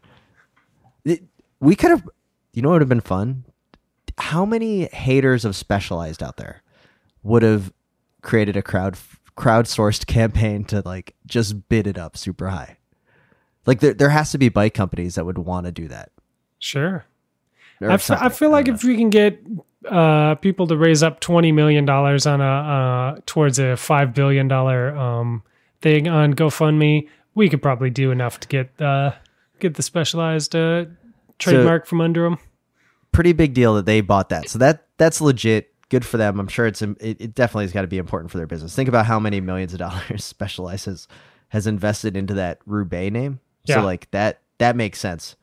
We could have, you know what would have been fun? How many haters of Specialized out there would have created a crowdsourced campaign to like just bid it up super high? Like there has to be bike companies that would want to do that. Sure. I feel like if we can get people to raise up $20 million on towards a $5 billion thing on GoFundMe, we could probably do enough to get the Specialized trademark from under them. Pretty big deal that they bought that. So that's legit. Good for them. I'm sure it definitely has got to be important for their business. Think about how many millions of dollars Specialized has invested into that Roubaix name. Yeah. So like that makes sense.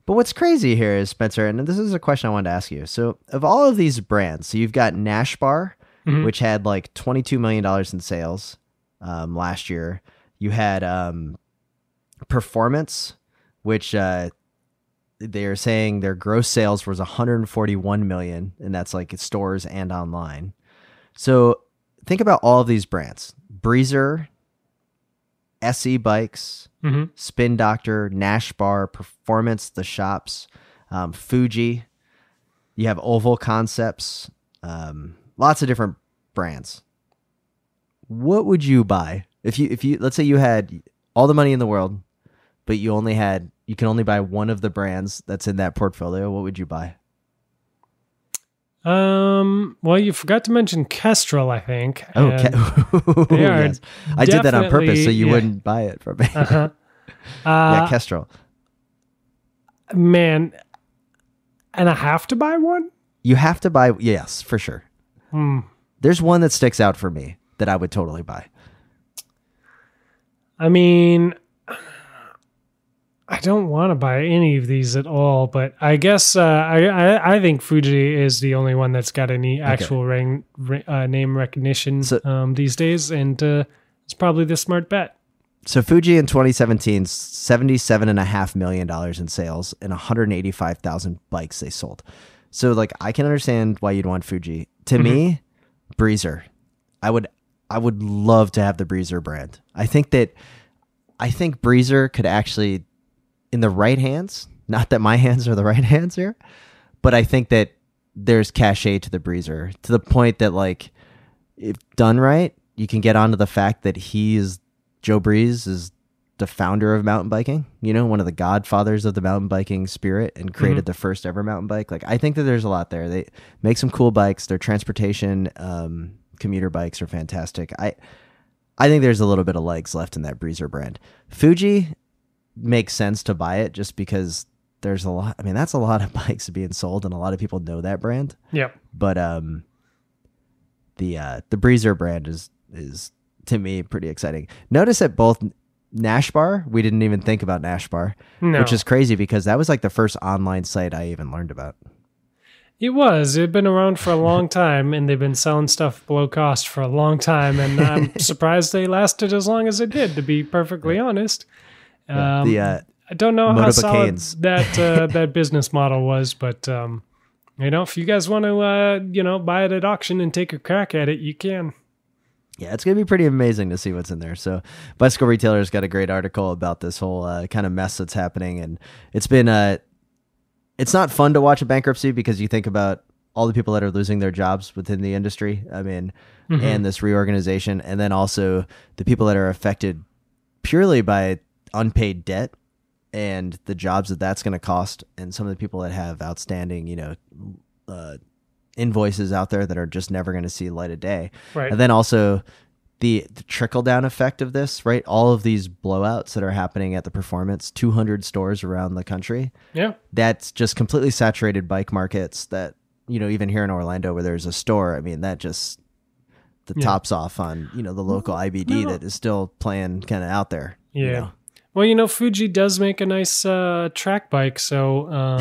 But what's crazy here is, Spencer, and this is a question I wanted to ask you. So of all of these brands, so you've got Nash Bar, which had like $22 million in sales last year. You had Performance, which they're saying their gross sales was 141 million, and that's like stores and online. So think about all of these brands: Breezer, SE Bikes, Spin Doctor, Nash Bar, Performance, the shops, Fuji. You have Oval Concepts, lots of different brands. What would you buy if you let's say you had all the money in the world, but you can only buy one of the brands that's in that portfolio? What would you buy? Well, you forgot to mention Kestrel, I think. Oh, yes. I did that on purpose so you wouldn't buy it from me. Yeah, Kestrel. Man, and I have to buy one? You have to buy, yes, for sure. There's one that sticks out for me that I would totally buy. I mean, I don't want to buy any of these at all, but I guess I think Fuji is the only one that's got any actual name recognition these days, and it's probably the smart bet. So Fuji in 2017, $77.5 million in sales and 185,000 bikes they sold. So like I can understand why you'd want Fuji. To me, Breezer. I would love to have the Breezer brand. I think Breezer could actually, in the right hands, not that my hands are the right hands here, but I think that there's cachet to the Breezer to the point that like if done right, you can get onto the fact that Joe Breeze is the founder of mountain biking, one of the godfathers of the mountain biking spirit, and created the first ever mountain bike. Like I think that there's a lot there. They make some cool bikes. Their transportation, commuter bikes are fantastic. I think there's a little bit of legs left in that Breezer brand. Fuji makes sense to buy it just because there's a lot. I mean, that's a lot of bikes being sold, and a lot of people know that brand. Yep. But the Breezer brand is to me pretty exciting. Notice that both Nash Bar, we didn't even think about Nash Bar, which is crazy because that was like the first online site I even learned about. It had been around for a long time, and they've been selling stuff below cost for a long time, and I'm surprised they lasted as long as they did, to be perfably honest. I don't know how solid that business model was, but if you guys want to buy it at auction and take a crack at it, you can. Yeah, it's going to be pretty amazing to see what's in there. So Bicycle Retailer's got a great article about this whole kind of mess that's happening. And it's been, it's not fun to watch a bankruptcy because you think about all the people that are losing their jobs within the industry. I mean, and this reorganization, and then also the people that are affected purely by unpaid debt and the jobs that's going to cost. And some of the people that have outstanding, invoices out there that are just never going to see light of day. Right. And then also the trickle down effect of this, right? All of these blowouts that are happening at the performance, 200 stores around the country. Yeah. That's just completely saturated bike markets that, even here in Orlando where there's a store, I mean, that just the tops off on, the local IBD that is still playing kind of out there. Yeah. Well, Fuji does make a nice track bike. So,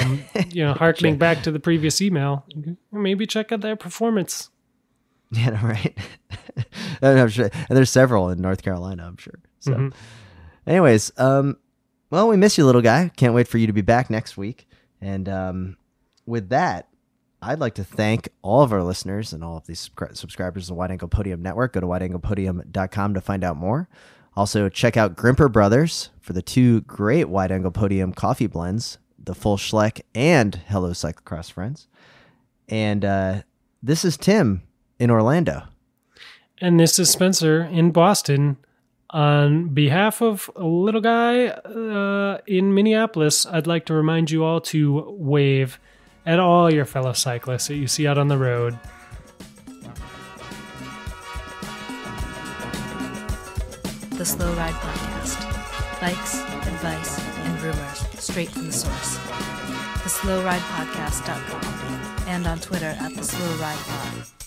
harkening back to the previous email, maybe check out their performance. Yeah, right. I'm sure. And there's several in North Carolina, I'm sure. So, anyways, well, we miss you, little guy. Can't wait for you to be back next week. And with that, I'd like to thank all of our listeners and all of these subscribers of the Wide Angle Podium Network. Go to wideanglepodium.com to find out more. Also, check out Grimpeur Bros for the 2 great Wide Angle Podium coffee blends, the full Schleck and Hello Cyclocross Friends. And this is Tim in Orlando. And this is Spencer in Boston. On behalf of a little guy in Minneapolis, I'd like to remind you all to wave at all your fellow cyclists that you see out on the road. The Slow Ride Podcast. Bikes, advice, and rumors straight from the source. TheSlowRidePodcast.com and on Twitter at TheSlowRidePod.